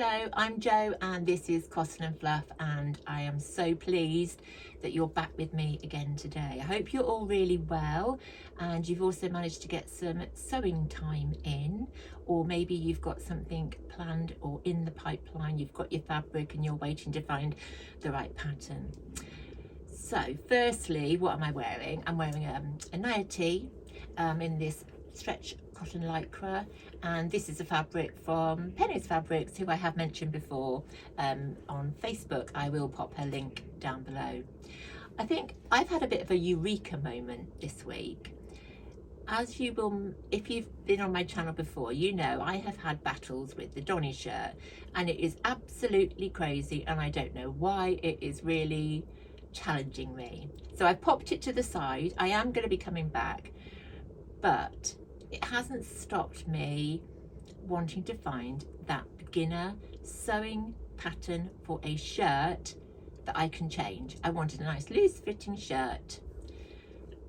Hello, I'm Jo and this is Cotton and Fluff, and I am so pleased that you're back with me again today. I hope you're all really well and you've also managed to get some sewing time in, or maybe you've got something planned or in the pipeline. You've got your fabric and you're waiting to find the right pattern. So firstly, what am I wearing? I'm wearing a nightie in this stretch cotton lycra, and this is a fabric from Penny's Fabrics, who I have mentioned before on Facebook. I will pop her link down below. I think I've had a bit of a eureka moment this week. As you will, if you've been on my channel before, you know I have had battles with the Donny shirt, and it is absolutely crazy, and I don't know why. It is really challenging me. So I've popped it to the side. I am going to be coming back, but it hasn't stopped me wanting to find that beginner sewing pattern for a shirt that I can change. I wanted a nice loose fitting shirt.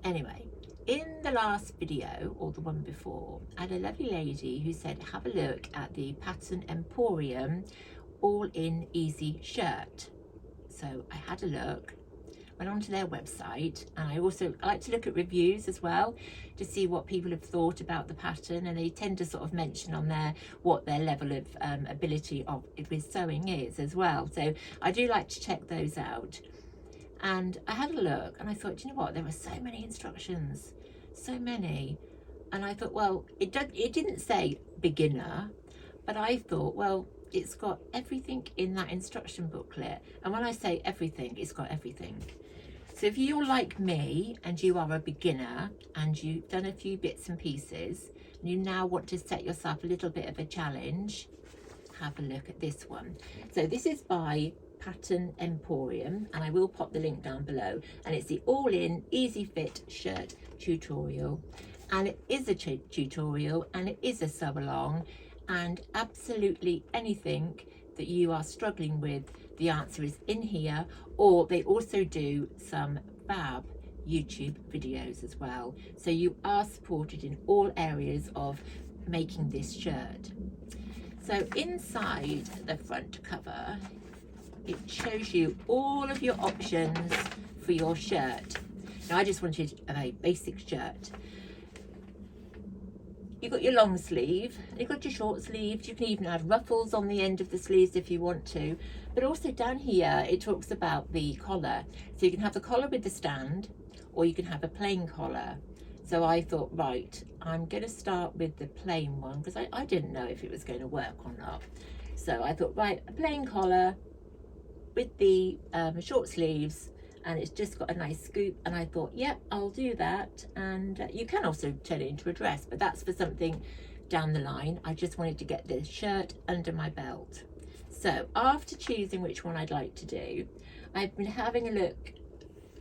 Anyway, in the last video, or the one before, I had a lovely lady who said have a look at the Pattern Emporium all in easy shirt. So I had a look, went onto their website, and I like to look at reviews as well to see what people have thought about the pattern, and they tend to sort of mention on there what their level of ability of with sewing is as well. So I do like to check those out. And I had a look and I thought, do you know what, there were so many instructions, so many, and I thought, well, it didn't say beginner, but I thought, well, it's got everything in that instruction booklet, and when I say everything, it's got everything. So if you're like me and you are a beginner and you've done a few bits and pieces and you now want to set yourself a little bit of a challenge, have a look at this one. So this is by Pattern Emporium, and I will pop the link down below, and it's the all-in easy fit shirt tutorial, and it is a tutorial and it is a sew along, and absolutely anything that you are struggling with, the answer is in here. Or they also do some fab YouTube videos as well, so you are supported in all areas of making this shirt. So inside the front cover, it shows you all of your options for your shirt. Now I just wanted a very basic shirt. You've got your long sleeve, you've got your short sleeves. You can even add ruffles on the end of the sleeves if you want to. But also down here, it talks about the collar. So you can have the collar with the stand, or you can have a plain collar. So I thought, right, I'm going to start with the plain one, because I didn't know if it was going to work or not. So I thought, right, a plain collar with the short sleeves, and it's just got a nice scoop, and I thought, yep, I'll do that. And you can also turn it into a dress, but that's for something down the line. I just wanted to get the shirt under my belt. So after choosing which one I'd like to do, I've been having a look.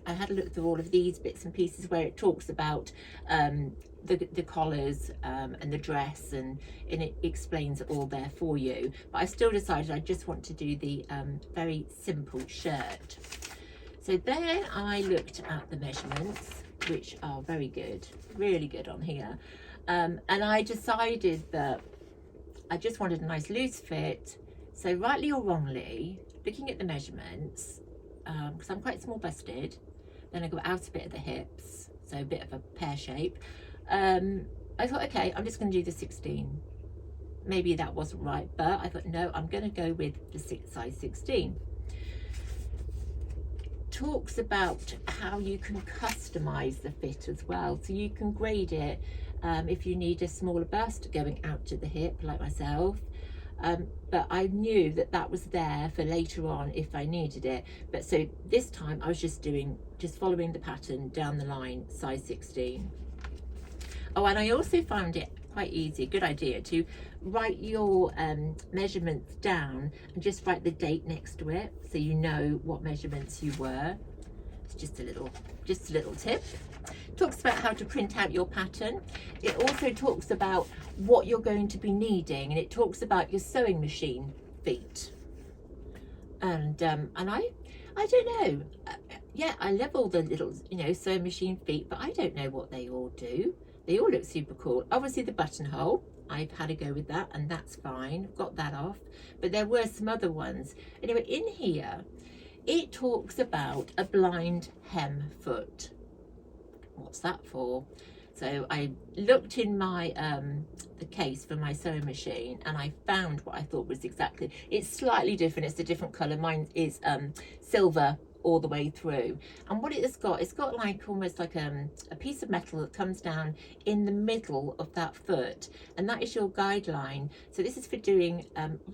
I had a look through all of these bits and pieces where it talks about the collars and the dress, and it explains it all there for you. But I still decided I just want to do the very simple shirt. So then I looked at the measurements, which are very good, really good on here. And I decided that I just wanted a nice loose fit. So rightly or wrongly, looking at the measurements, because I'm quite small busted, then I go out a bit at the hips, so a bit of a pear shape. I thought, okay, I'm just going to do the 16. Maybe that wasn't right, but I thought, no, I'm going to go with the size 16. Talks about how you can customize the fit as well, so you can grade it if you need a smaller bust going out to the hip like myself, but I knew that that was there for later on if I needed it. But so this time I was just following the pattern down the line, size 16. Oh, and I also found it quite easy, good idea, to write your measurements down and just write the date next to it, so you know what measurements you were. It's just a little tip. It talks about how to print out your pattern. It also talks about what you're going to be needing, and it talks about your sewing machine feet. And I don't know. Yeah, I love all the little sewing machine feet, but I don't know what they all do. They all look super cool. Obviously the buttonhole, I've had a go with that, and that's fine, got that off. But there were some other ones. Anyway, in here it talks about a blind hem foot. What's that for? So I looked in my the case for my sewing machine, and I found what I thought was exactly, it's slightly different, it's a different colour. Mine is silver all the way through, and what it's got like almost like a piece of metal that comes down in the middle of that foot, and that is your guideline. So this is for doing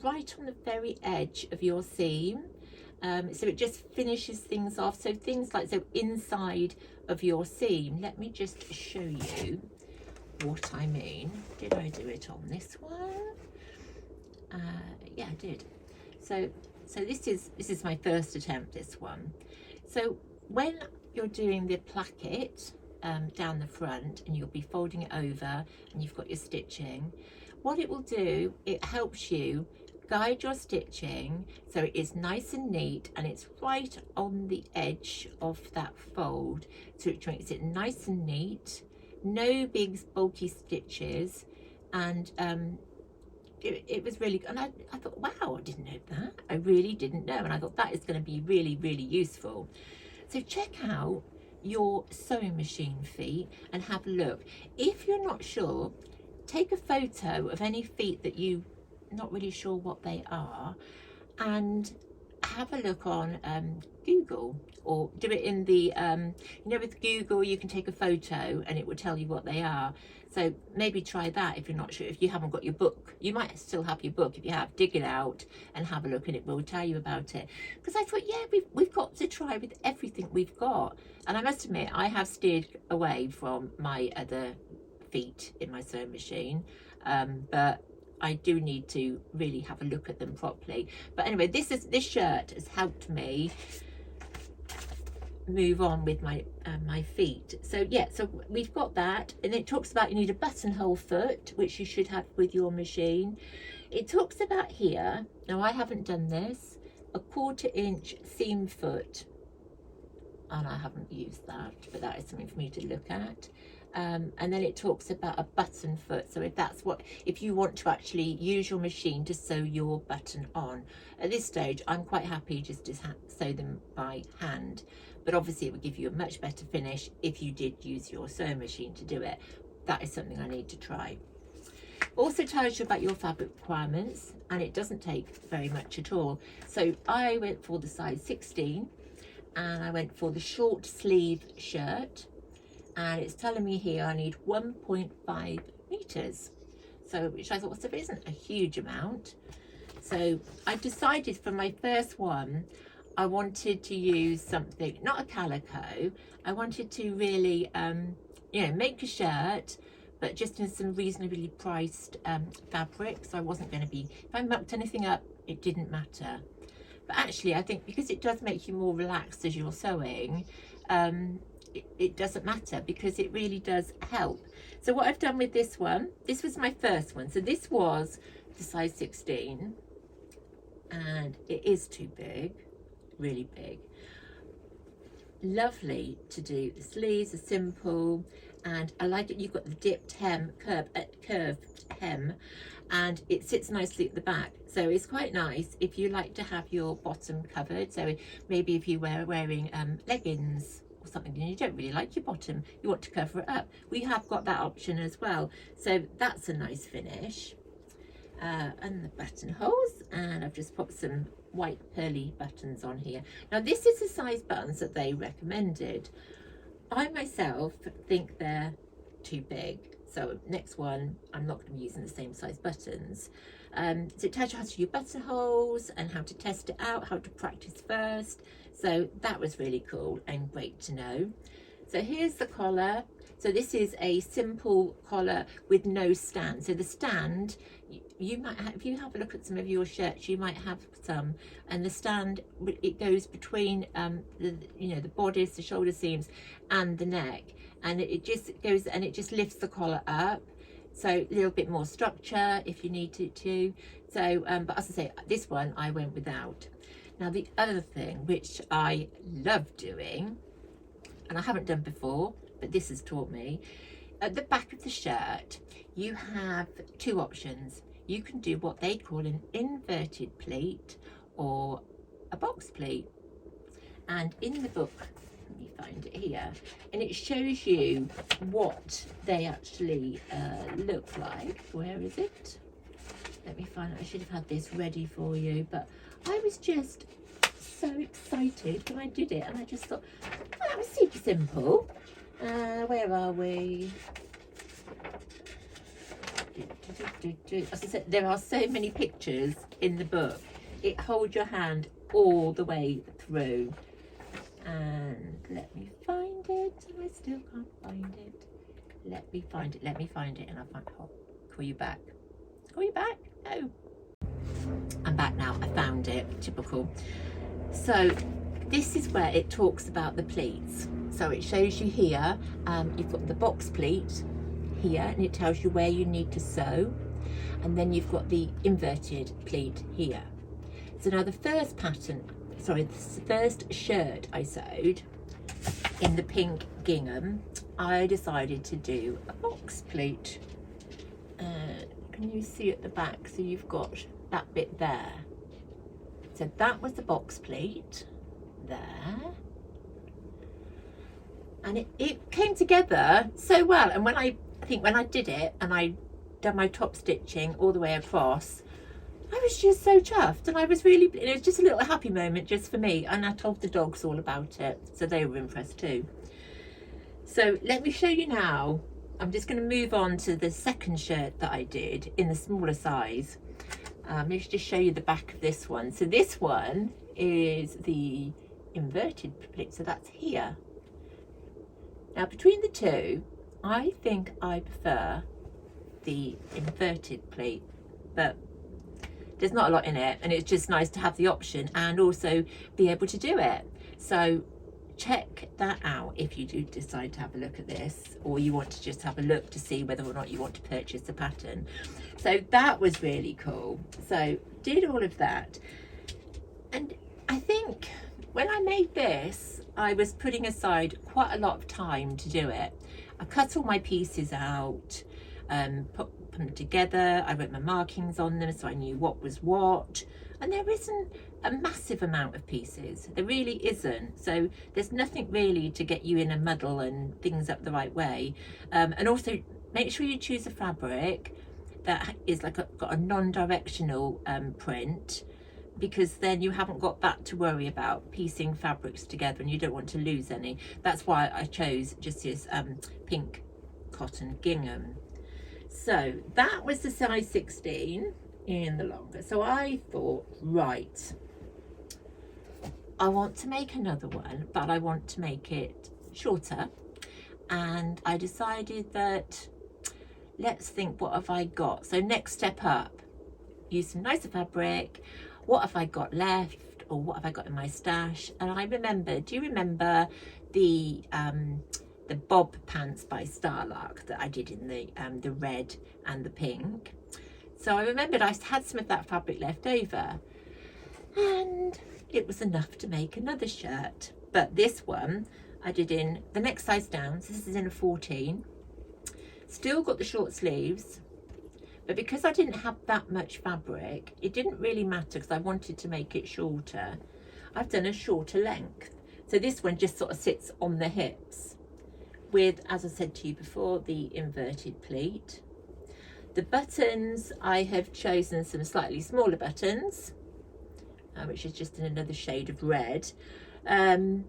right on the very edge of your seam. So it just finishes things off, so things like, so inside of your seam. Let me just show you what I mean. Did I do it on this one? Yeah, I did. So this is my first attempt, this one. So when you're doing the placket down the front, and you'll be folding it over and you've got your stitching, what it will do, it helps you guide your stitching so it is nice and neat, and it's right on the edge of that fold, so it makes it nice and neat, no big bulky stitches. And it was really, and I thought, wow, I didn't know that. I really didn't know, and I thought that is going to be really, really useful. So check out your sewing machine feet and have a look. If you're not sure, take a photo of any feet that you not really sure what they are, and have a look on Google, or do it in the you know, with Google you can take a photo and it will tell you what they are. So maybe try that if you're not sure. If you haven't got your book, you might still have your book. If you have, dig it out and have a look, and it will tell you about it. Because I thought, yeah, we've got to try with everything we've got. And I must admit, I have steered away from my other feet in my sewing machine, but I do need to really have a look at them properly. But anyway, this shirt has helped me move on with my my feet. So yeah, so we've got that, and it talks about you need a buttonhole foot, which you should have with your machine. It talks about here, now I haven't done this, a 1/4 inch seam foot, and I haven't used that, but that is something for me to look at. And then it talks about a button foot, so if you want to actually use your machine to sew your button on. At this stage I'm quite happy just to sew them by hand, but obviously it would give you a much better finish if you did use your sewing machine to do it. That is something I need to try. Also tells you about your fabric requirements, and it doesn't take very much at all. So I went for the size 16, and I went for the short sleeve shirt, and it's telling me here I need 1.5 meters, so which I thought isn't a huge amount. So I decided for my first one I wanted to use something, not a calico. I wanted to really you know, make a shirt, but just in some reasonably priced fabric. So I wasn't going to be, if I mucked anything up, it didn't matter. But actually I think because it does make you more relaxed as you're sewing, it doesn't matter, because it really does help. So what I've done with this one, this was my first one, so this was the size 16, and it is too big, really big. Lovely to do. The sleeves are simple, and I like it. You've got the dipped hem, curved hem, and it sits nicely at the back, so it's quite nice if you like to have your bottom covered. So maybe if you were wearing leggings or something and you don't really like your bottom, you want to cover it up, we have got that option as well. So that's a nice finish. And the buttonholes, and I've just put some white pearly buttons on here. Now this is the size buttons that they recommended. I myself think they're too big, so next one I'm not going to be using the same size buttons. So it tells you how to do your buttonholes and how to test it out, how to practice first. So that was really cool and great to know. So here's the collar. So this is a simple collar with no stand. So the stand, you might have, if you have a look at some of your shirts, you might have some, and the stand, it goes between the bodice, the shoulder seams and the neck, and it just goes and it just lifts the collar up. So a little bit more structure if you need to. So but as I say, this one I went without. Now the other thing which I love doing, and I haven't done before, but this has taught me, at the back of the shirt you have two options. You can do what they call an inverted pleat or a box pleat. And in the book, let me find it here, and it shows you what they actually look like. Where is it? Let me find it. I should have had this ready for you, but I was just so excited when I did it, and I just thought, oh, that was super simple. Where are we? As I said, there are so many pictures in the book. It holds your hand all the way through. And let me find it. I still can't find it. Let me find it. Let me find it, and I'll find. Oh, call you back. Call you back? No. I'm back now. I found it. Typical. So this is where it talks about the pleats. So it shows you here. You've got the box pleat here, and it tells you where you need to sew, and then you've got the inverted pleat here. So now the first shirt I sewed in the pink gingham, I decided to do a box pleat. Can you see at the back? So you've got that bit there. So that was the box pleat there. And it came together so well. And when I think when I did it and I done my top stitching all the way across, I was just so chuffed, and I was really, it was just a little happy moment just for me, and I told the dogs all about it, so they were impressed too. So let me show you now. I'm just going to move on to the second shirt that I did in the smaller size. Let me just show you the back of this one. So this one is the inverted pleat, so that's here. Now between the two, I think I prefer the inverted pleat, but there's not a lot in it, and it's just nice to have the option and also be able to do it. So check that out if you do decide to have a look at this, or you want to just have a look to see whether or not you want to purchase the pattern. So that was really cool. So did all of that, and I think when I made this, I was putting aside quite a lot of time to do it. I cut all my pieces out, put them together. I wrote my markings on them so I knew what was what, and there isn't a massive amount of pieces, there really isn't, so there's nothing really to get you in a muddle and things up the right way. And also make sure you choose a fabric that is like got a non-directional print, because then you haven't got that to worry about piecing fabrics together, and you don't want to lose any. That's why I chose just this pink cotton gingham. So that was the size 16 in the longer. So I thought, right, I want to make another one, but I want to make it shorter. And I decided that, let's think, what have I got? So next step up, use some nicer fabric. What have I got left, or what have I got in my stash? And I remember, do you remember the bob pants by Starlark that I did in the red and the pink? So I remembered I had some of that fabric left over, and it was enough to make another shirt. But this one I did in the next size down, so this is in a 14. Still got the short sleeves, but because I didn't have that much fabric, it didn't really matter because I wanted to make it shorter. I've done a shorter length. So this one just sort of sits on the hips with, as I said to you before, the inverted pleat. The buttons, I have chosen some slightly smaller buttons, which is just in another shade of red. And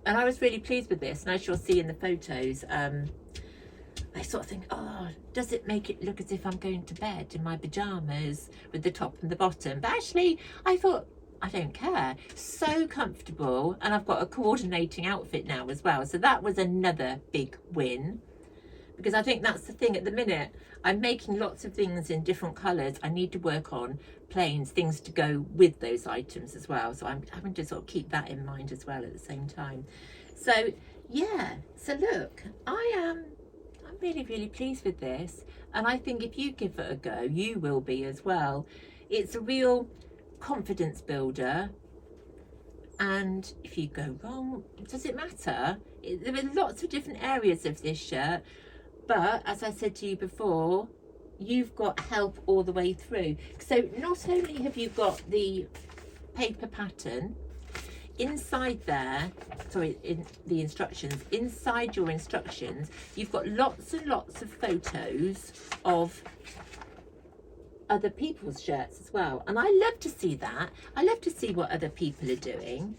I was really pleased with this, and as you'll see in the photos, I sort of think, oh, does it make it look as if I'm going to bed in my pyjamas with the top and the bottom? But actually, I thought, I don't care. So comfortable, and I've got a coordinating outfit now as well. So that was another big win, because I think that's the thing at the minute. I'm making lots of things in different colours. I need to work on plains, things to go with those items as well. So I'm having to sort of keep that in mind as well at the same time. So yeah, so look, I'm really, really pleased with this. And I think if you give it a go, you will be as well. It's a real confidence builder. And if you go wrong, does it matter? There are lots of different areas of this shirt. But as I said to you before, you've got help all the way through. So not only have you got the paper pattern inside there, sorry, in the instructions, inside your instructions, you've got lots and lots of photos of other people's shirts as well, and I love to see that. I love to see what other people are doing.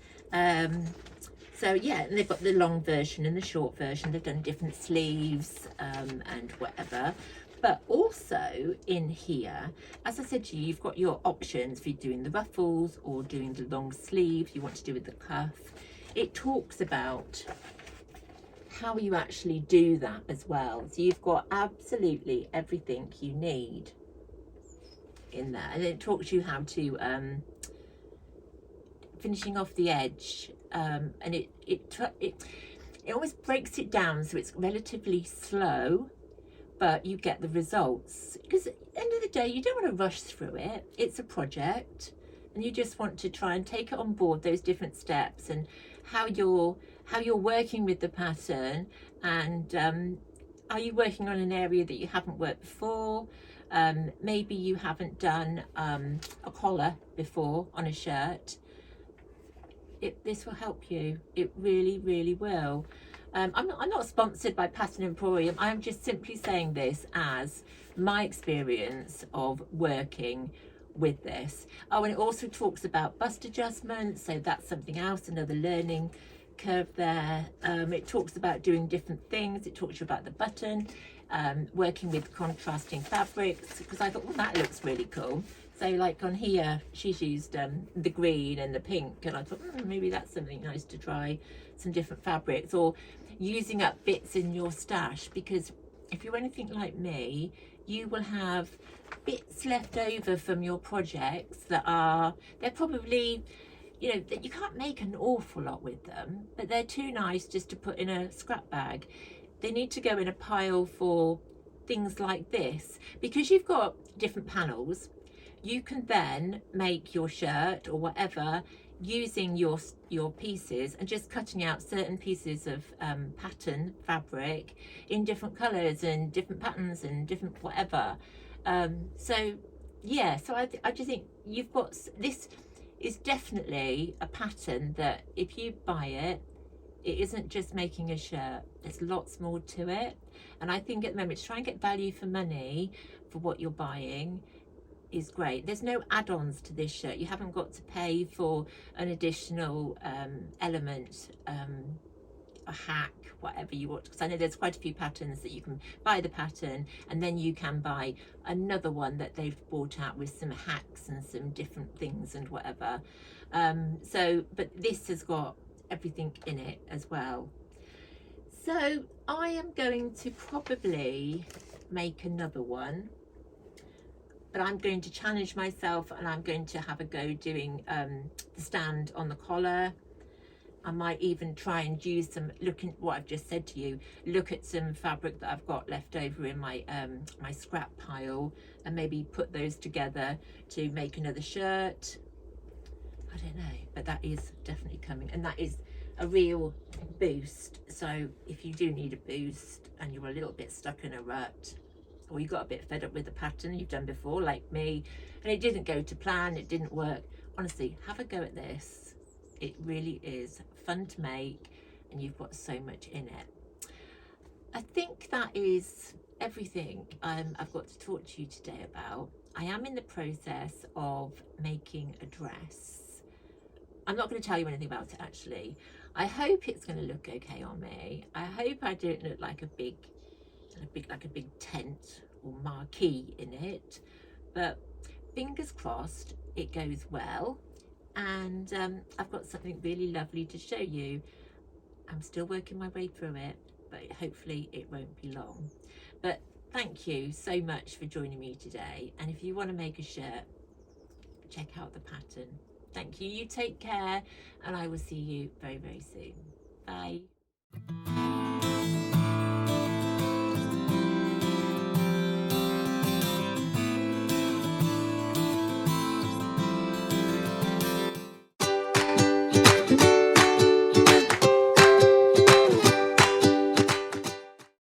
So yeah, and they've got the long version and the short version. They've done different sleeves and whatever. But also in here, as I said to you, you've got your options for doing the ruffles or doing the long sleeve you want to do with the cuff. It talks about how you actually do that as well. So you've got absolutely everything you need in there, and it talks you how to finishing off the edge, and it always breaks it down so it's relatively slow, but you get the results, because at the end of the day you don't want to rush through it. It's a project and you just want to try and take it on board, those different steps and how you're working with the pattern, and are you working on an area that you haven't worked before. Maybe you haven't done a collar before on a shirt. This will help you. It really, really will. I'm not sponsored by Pattern Emporium. I'm just simply saying this as my experience of working with this. Oh, and it also talks about bust adjustments, so that's something else, another learning curve there. It talks about doing different things. It talks about the button, working with contrasting fabrics, because I thought, well, that looks really cool. So like on here, she's used the green and the pink, and I thought, maybe that's something nice to try, some different fabrics, or using up bits in your stash, because if you're anything like me, you will have bits left over from your projects that they're probably, you know, that you can't make an awful lot with them, but they're too nice just to put in a scrap bag. They need to go in a pile for things like this, because you've got different panels. You can then make your shirt or whatever using your pieces and just cutting out certain pieces of pattern fabric in different colors and different patterns and different whatever. So yeah, so I just think you've got, this is definitely a pattern that if you buy it, it isn't just making a shirt, there's lots more to it. And I think at the moment, to try and get value for money for what you're buying is great. There's no add-ons to this shirt. You haven't got to pay for an additional element, a hack, whatever you want, because I know there's quite a few patterns that you can buy the pattern and then you can buy another one that they've brought out with some hacks and some different things and whatever. So but this has got everything in it as well. So I am going to probably make another one, but I'm going to challenge myself and I'm going to have a go doing the stand on the collar. I might even try and use some, looking what I've just said to you, look at some fabric that I've got left over in my my scrap pile and maybe put those together to make another shirt. I don't know, but that is definitely coming, and that is a real boost. So if you do need a boost and you're a little bit stuck in a rut, or you got a bit fed up with the pattern you've done before like me and it didn't go to plan, it didn't work, honestly, have a go at this. It really is fun to make and you've got so much in it. I think that is everything I've got to talk to you today about. I am in the process of making a dress. I'm not going to tell you anything about it actually. I hope it's going to look okay on me. I hope I don't look like a big tent or marquee in it, but fingers crossed it goes well, and I've got something really lovely to show you. I'm still working my way through it, but hopefully it won't be long. But thank you so much for joining me today, and if you want to make a shirt, check out the pattern. Thank you, you take care, and I will see you very, very soon. Bye.